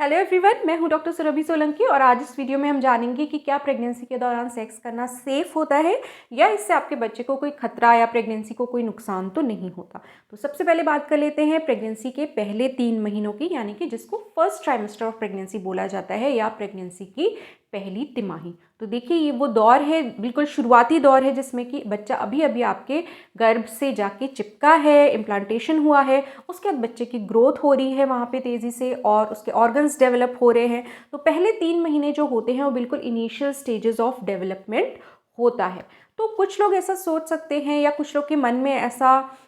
Hello everyone, मैं हूं doctor Surabhi Solanki और आज इस वीडियो में हम जानेंगे कि क्या प्रेगनेंसी के दौरान सेक्स करना सेफ होता है या इससे आपके बच्चे को कोई खतरा या प्रेगनेंसी को कोई नुकसान तो नहीं होता। तो सबसे पहले बात कर लेते हैं प्रेगनेंसी के पहले 3 महीनों की, यानी कि जिसको फर्स्ट ट्राइमेस्टर ऑफ प्रेगनेंसी बोला जाता है या प्रेगनेंसी की पहली तिमाही। तो देखिए, ये वो दौर है, बिल्कुल शुरुआती दौर है जिसमें कि बच्चा अभी अभी आपके गर्भ से जाके चिपका है, इम्प्लांटेशन हुआ है, उसके बाद बच्चे की ग्रोथ हो रही है वहाँ पे तेज़ी से और उसके ऑर्गन्स डेवलप हो रहे हैं। तो पहले 3 महीने जो होते हैं वो बिल्कुल इनिशियल स्टेजेस ऑफ डेवलपमेंट होता है। तो कुछ लोग ऐसा सोच सकते हैं या कुछ लोग के मन में ऐसा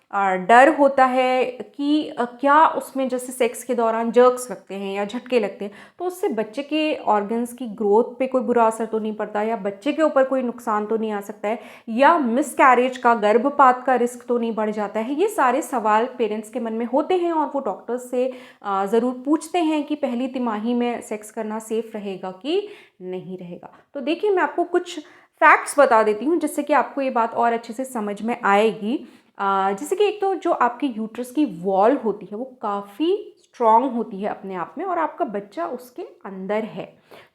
डर होता है कि क्या उसमें जैसे सेक्स के दौरान जर्क्स लगते हैं या झटके लगते हैं तो उससे बच्चे के ऑर्गन्स की ग्रोथ पे कोई बुरा असर तो नहीं पड़ता, या बच्चे के ऊपर कोई नुकसान तो नहीं आ सकता है, या मिसकैरेज का, गर्भपात का रिस्क तो नहीं बढ़ जाता है। ये सारे सवाल पेरेंट्स के मन में होते हैं और वो डॉक्टर्स से ज़रूर पूछते हैं कि पहली तिमाही में सेक्स करना सेफ रहेगा कि नहीं रहेगा। तो देखिए, मैं आपको कुछ फैक्ट्स बता देती हूँ जिससे कि आपको ये बात और अच्छे से समझ में आएगी। जैसे कि एक तो जो आपकी यूट्रस की वॉल होती है वो काफ़ी स्ट्रॉन्ग होती है अपने आप में और आपका बच्चा उसके अंदर है,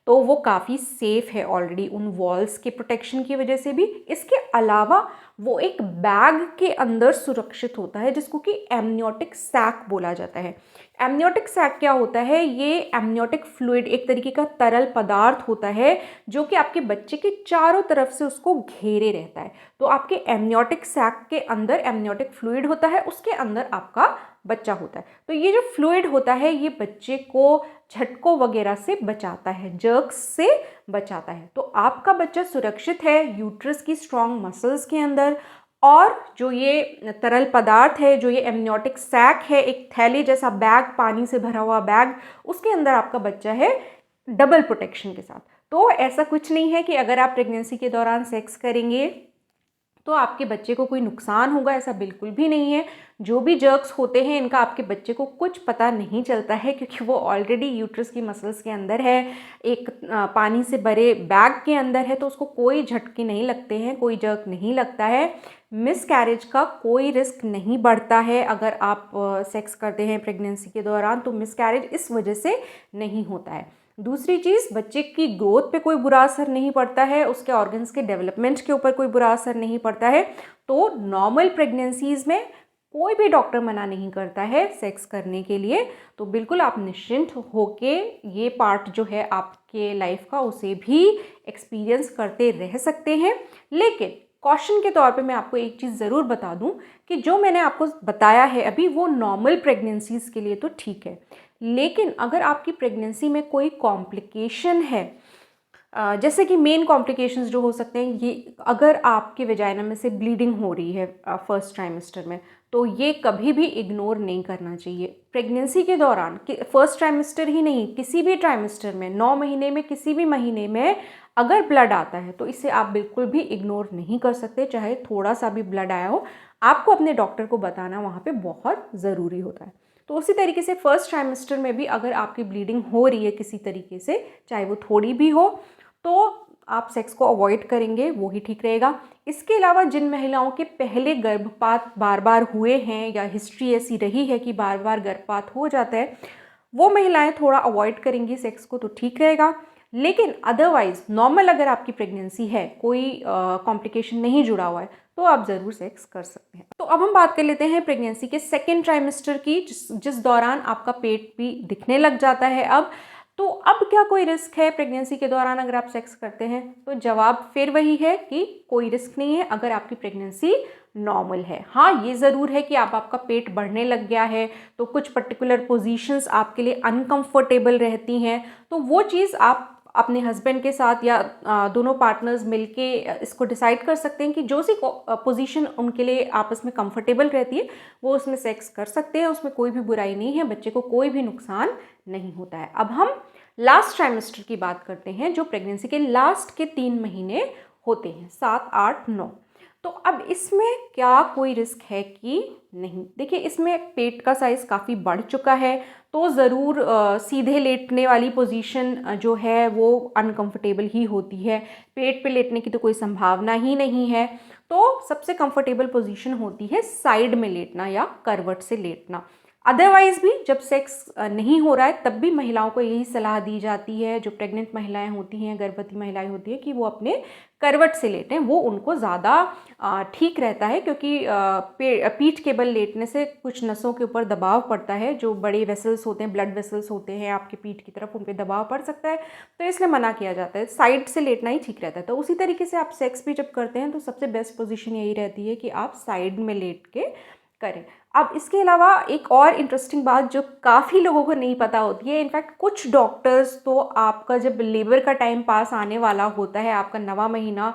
तो वो काफ़ी सेफ है ऑलरेडी उन वॉल्स के प्रोटेक्शन की वजह से भी। इसके अलावा वो एक बैग के अंदर सुरक्षित होता है जिसको कि एमनियोटिक सैक बोला जाता है। एमनियोटिक सैक क्या होता है? ये एमनियोटिक फ्लूइड एक तरीके का तरल पदार्थ होता है जो कि आपके बच्चे के चारों तरफ से उसको घेरे रहता है। तो आपके एमनियोटिक सैक के अंदर एमनियोटिक फ्लूइड होता है, उसके अंदर आपका बच्चा होता है। तो ये जो फ्लूइड होता है ये बच्चे को झटकों वगैरह से बचाता है, जर्क्स से बचाता है। तो आपका बच्चा सुरक्षित है यूट्रस की स्ट्रॉन्ग मसल्स के अंदर, और जो ये तरल पदार्थ है, जो ये एमनियोटिक सैक है, एक थैली जैसा बैग, पानी से भरा हुआ बैग, उसके अंदर आपका बच्चा है डबल प्रोटेक्शन के साथ। तो ऐसा कुछ नहीं है कि अगर आप प्रेगनेंसी के दौरान सेक्स करेंगे तो आपके बच्चे को कोई नुकसान होगा, ऐसा बिल्कुल भी नहीं है। जो भी जर्क्स होते हैं इनका आपके बच्चे को कुछ पता नहीं चलता है क्योंकि वो ऑलरेडी यूट्रस की मसल्स के अंदर है, एक पानी से भरे बैग के अंदर है, तो उसको कोई झटके नहीं लगते हैं, कोई जर्क नहीं लगता है। मिसकैरेज का कोई रिस्क नहीं बढ़ता है अगर आप सेक्स करते हैं प्रेगनेंसी के दौरान, तो मिसकैरेज इस वजह से नहीं होता है। दूसरी चीज़, बच्चे की ग्रोथ पे कोई बुरा असर नहीं पड़ता है, उसके ऑर्गन्स के डेवलपमेंट के ऊपर कोई बुरा असर नहीं पड़ता है। तो नॉर्मल प्रेगनेंसीज़ में कोई भी डॉक्टर मना नहीं करता है सेक्स करने के लिए। तो बिल्कुल आप निश्चिंत होके ये पार्ट जो है आपके लाइफ का उसे भी एक्सपीरियंस करते रह सकते हैं। लेकिन कॉशन के तौर पे मैं आपको एक चीज़ ज़रूर बता दूं कि जो मैंने आपको बताया है अभी वो नॉर्मल प्रेगनेंसीज़ के लिए तो ठीक है, लेकिन अगर आपकी प्रेगनेंसी में कोई कॉम्प्लिकेशन है, जैसे कि मेन कॉम्प्लिकेशंस जो हो सकते हैं, ये अगर आपके वेजाइना में से ब्लीडिंग हो रही है फर्स्ट ट्राइमेस्टर में, तो ये कभी भी इग्नोर नहीं करना चाहिए। प्रेगनेंसी के दौरान फर्स्ट ट्राइमेस्टर ही नहीं, किसी भी ट्राइमेस्टर में, 9 महीने में, किसी भी महीने में अगर ब्लड आता है तो इसे आप बिल्कुल भी इग्नोर नहीं कर सकते, चाहे थोड़ा सा भी ब्लड आया हो। आपको अपने डॉक्टर को बताना वहाँ पे बहुत ज़रूरी होता है। तो उसी तरीके से फर्स्ट ट्राइमेस्टर में भी अगर आपकी ब्लीडिंग हो रही है किसी तरीके से, चाहे वो थोड़ी भी हो, तो आप सेक्स को अवॉइड करेंगे, वो ही ठीक रहेगा। इसके अलावा जिन महिलाओं के पहले गर्भपात बार बार हुए हैं या हिस्ट्री ऐसी रही है कि बार बार गर्भपात हो जाता है, वो महिलाएं थोड़ा अवॉइड करेंगी सेक्स को, तो ठीक रहेगा। लेकिन अदरवाइज नॉर्मल अगर आपकी प्रेगनेंसी है, कोई कॉम्प्लिकेशन नहीं जुड़ा हुआ है, तो आप ज़रूर सेक्स कर सकते हैं। तो अब हम बात कर लेते हैं प्रेगनेंसी के सेकेंड ट्राइमेस्टर की, जिस दौरान आपका पेट भी दिखने लग जाता है। तो अब क्या कोई रिस्क है प्रेगनेंसी के दौरान अगर आप सेक्स करते हैं? तो जवाब फिर वही है कि कोई रिस्क नहीं है अगर आपकी प्रेगनेंसी नॉर्मल है। हाँ, ये ज़रूर है कि आपका पेट बढ़ने लग गया है तो कुछ पर्टिकुलर पोजीशंस आपके लिए अनकंफर्टेबल रहती हैं, तो वो चीज़ आप अपने हस्बैंड के साथ या दोनों पार्टनर्स मिलके इसको डिसाइड कर सकते हैं कि जो सी पोजीशन उनके लिए आपस में कंफर्टेबल रहती है वो उसमें सेक्स कर सकते हैं, उसमें कोई भी बुराई नहीं है, बच्चे को कोई भी नुकसान नहीं होता है। अब हम लास्ट ट्राइमेस्टर की बात करते हैं, जो प्रेगनेंसी के लास्ट के 3 महीने होते हैं, 7, 8, 9। तो अब इसमें क्या कोई रिस्क है कि नहीं? देखिए, इसमें पेट का साइज़ काफ़ी बढ़ चुका है, तो ज़रूर सीधे लेटने वाली पोजीशन जो है वो अनकंफर्टेबल ही होती है। पेट पे लेटने की तो कोई संभावना ही नहीं है। तो सबसे कंफर्टेबल पोजीशन होती है साइड में लेटना या करवट से लेटना। अदरवाइज़ भी जब सेक्स नहीं हो रहा है तब भी महिलाओं को यही सलाह दी जाती है, जो प्रेग्नेंट महिलाएं होती हैं, गर्भवती महिलाएं होती हैं, कि वो अपने करवट से लेटें, वो उनको ज़्यादा ठीक रहता है, क्योंकि पीठ के बल लेटने से कुछ नसों के ऊपर दबाव पड़ता है, जो बड़े वेसल्स होते हैं, ब्लड वेसल्स होते हैं आपके पीठ की तरफ, उन पर दबाव पड़ सकता है, तो इसलिए मना किया जाता है। साइड से लेटना ही ठीक रहता है। तो उसी तरीके से आप सेक्स भी जब करते हैं तो सबसे बेस्ट पोजीशन यही रहती है कि आप साइड में लेट के करें। अब इसके अलावा एक और इंटरेस्टिंग बात जो काफ़ी लोगों को नहीं पता होती है, इनफैक्ट कुछ डॉक्टर्स तो आपका जब लेबर का टाइम पास आने वाला होता है, आपका 9वां महीना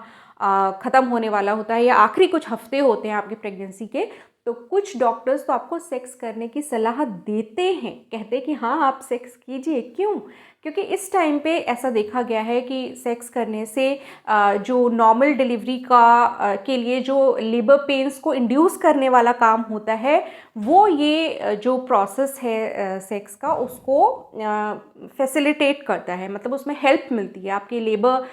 ख़त्म होने वाला होता है, या आखिरी कुछ हफ्ते होते हैं आपकी प्रेगनेंसी के, तो कुछ डॉक्टर्स तो आपको सेक्स करने की सलाह देते हैं, कहते हैं कि हाँ आप सेक्स कीजिए। क्यों? क्योंकि इस टाइम पे ऐसा देखा गया है कि सेक्स करने से जो नॉर्मल डिलीवरी के लिए जो लेबर पेन्स को इंड्यूस करने वाला काम होता है, वो ये जो प्रोसेस है सेक्स का, उसको फैसिलिटेट करता है, मतलब उसमें हेल्प मिलती है, आपके लेबर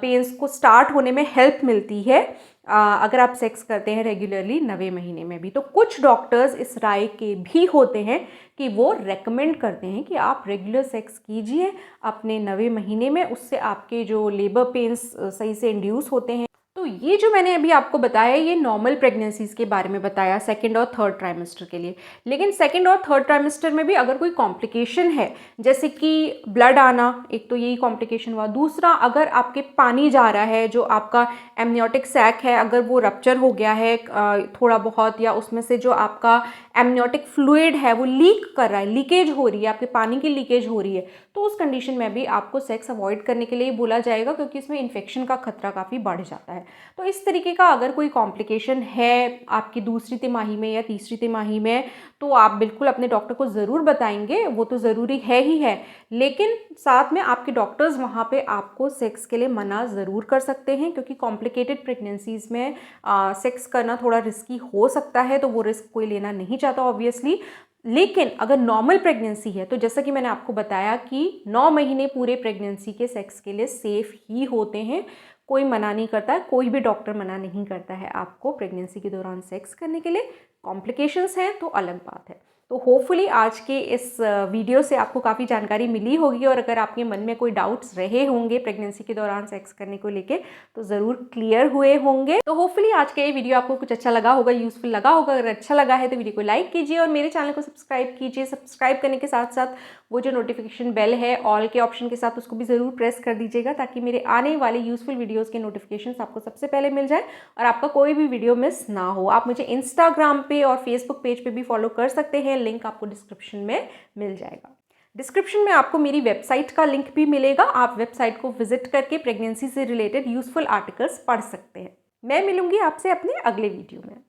पेन्स को स्टार्ट होने में हेल्प मिलती है अगर आप सेक्स करते हैं रेगुलरली 9वें महीने में भी। तो कुछ डॉक्टर्स इस राय के भी होते हैं कि वो रेकमेंड करते हैं कि आप रेगुलर सेक्स कीजिए अपने 9वें महीने में, उससे आपके जो लेबर पेन्स सही से इंड्यूस होते हैं। तो ये जो मैंने अभी आपको बताया, ये नॉर्मल प्रेगनेंसीज़ के बारे में बताया सेकंड और थर्ड ट्राइमेस्टर के लिए। लेकिन सेकंड और थर्ड ट्राइमेस्टर में भी अगर कोई कॉम्प्लिकेशन है, जैसे कि ब्लड आना, एक तो यही कॉम्प्लिकेशन हुआ। दूसरा, अगर आपके पानी जा रहा है, जो आपका एमनियोटिक सैक है, अगर वो रप्चर हो गया है थोड़ा बहुत, या उसमें से जो आपका एमनियोटिक फ्लूइड है वो लीक कर रहा है, लीकेज हो रही है, आपके पानी की लीकेज हो रही है, तो उस कंडीशन में भी आपको सेक्स अवॉइड करने के लिए बोला जाएगा, क्योंकि इसमें इन्फेक्शन का खतरा काफ़ी बढ़ जाता है। तो इस तरीके का अगर कोई कॉम्प्लिकेशन है आपकी दूसरी तिमाही में या तीसरी तिमाही में, तो आप बिल्कुल अपने डॉक्टर को ज़रूर बताएंगे, वो तो ज़रूरी है ही है। लेकिन साथ में आपके डॉक्टर्स वहाँ पे आपको सेक्स के लिए मना ज़रूर कर सकते हैं, क्योंकि कॉम्प्लिकेटेड प्रेगनेंसीज़ में सेक्स करना थोड़ा रिस्की हो सकता है, तो वो रिस्क कोई लेना नहीं चाहता ऑब्वियसली। लेकिन अगर नॉर्मल प्रेगनेंसी है, तो जैसा कि मैंने आपको बताया कि 9 महीने पूरे प्रेगनेंसी के सेक्स के लिए सेफ़ ही होते हैं, कोई मना नहीं करता है, कोई भी डॉक्टर मना नहीं करता है आपको प्रेगनेंसी के दौरान सेक्स करने के लिए। कॉम्प्लिकेशंस हैं तो अलग बात है। तो होपफुली आज के इस वीडियो से आपको काफ़ी जानकारी मिली होगी, और अगर आपके मन में कोई डाउट्स रहे होंगे प्रेगनेंसी के दौरान सेक्स करने को लेके, तो ज़रूर क्लियर हुए होंगे। तो होपफुली आज का ये वीडियो आपको कुछ अच्छा लगा होगा, यूज़फुल लगा होगा। अगर अच्छा लगा है तो वीडियो को लाइक कीजिए और मेरे चैनल को सब्सक्राइब कीजिए। सब्सक्राइब करने के साथ साथ वो जो नोटिफिकेशन बेल है ऑल के ऑप्शन के साथ, उसको भी ज़रूर प्रेस कर दीजिएगा, ताकि मेरे आने वाले यूज़फुल वीडियोज़ के नोटिफिकेशन आपको सबसे पहले मिल जाए और आपका कोई भी वीडियो मिस ना हो। आप मुझे इंस्टाग्राम पे और फेसबुक पेज पे भी फॉलो कर सकते हैं, लिंक आपको डिस्क्रिप्शन में मिल जाएगा। डिस्क्रिप्शन में आपको मेरी वेबसाइट का लिंक भी मिलेगा, आप वेबसाइट को विजिट करके प्रेगनेंसी से रिलेटेड यूज़फुल आर्टिकल्स पढ़ सकते हैं। मैं मिलूंगी आपसे अपने अगले वीडियो में।